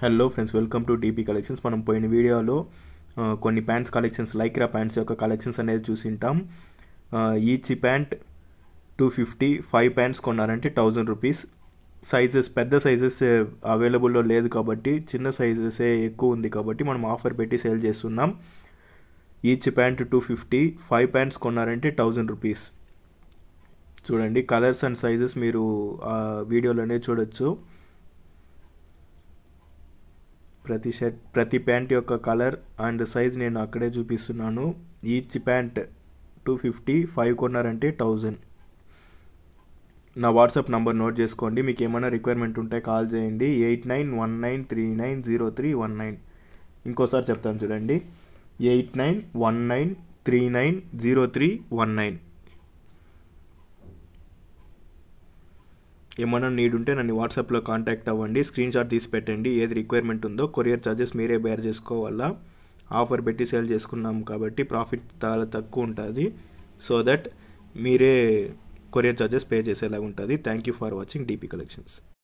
Hello friends, welcome to DP collections. మనం పోయిన వీడియోలో కొన్ని ప్యాంట్స్ కలెక్షన్స్, లైక్రా ప్యాంట్స్ యొక్క కలెక్షన్స్ అనేది చూసింటాం. ఈచ్ ప్యాంట్ 250, 5 ప్యాంట్స్ కొన్నారంటే 1000 రూపీస్. సైజెస్ పెద్ద సైజెస్ అవైలబుల్లో లేదు కాబట్టి చిన్న సైజెసే ఎక్కువ ఉంది కాబట్టి మనం ఆఫర్ పెట్టి సేల్ చేస్తున్నాం. ఈచ్ ప్యాంట్ 250, 5 ప్యాంట్స్ కొన్నారంటే 1000 రూపీస్. చూడండి, కలర్స్ అండ్ సైజెస్ మీరు వీడియోలోనే చూడొచ్చు. ప్రతి ప్యాంట్ యొక్క కలర్ అండ్ సైజ్ నేను అక్కడే చూపిస్తున్నాను. Each pant 250, 5 కొన్నారంటే 1000. నా వాట్సాప్ నంబర్ నోట్ చేసుకోండి. మీకు ఏమైనా రిక్వైర్మెంట్ ఉంటే కాల్ చేయండి. 8919390319. ఇంకోసారి చెప్తాను చూడండి, 8919390319. ఏమైనా నీడ్ ఉంటే నన్ను వాట్సాప్లో కాంటాక్ట్ అవ్వండి. స్క్రీన్ షాట్ తీసి పెట్టండి ఏది రిక్వైర్మెంట్ ఉందో. కొరియర్ ఛార్జెస్ మీరే బేర్ చేసుకోవాలా. ఆఫర్ పెట్టి సేల్ చేసుకున్నాం కాబట్టి ప్రాఫిట్ చాలా తక్కువ ఉంటుంది. సో దట్ మీరే కొరియర్ ఛార్జెస్ పే చేసేలాగా ఉంటుంది. Thank you for watching DP collections.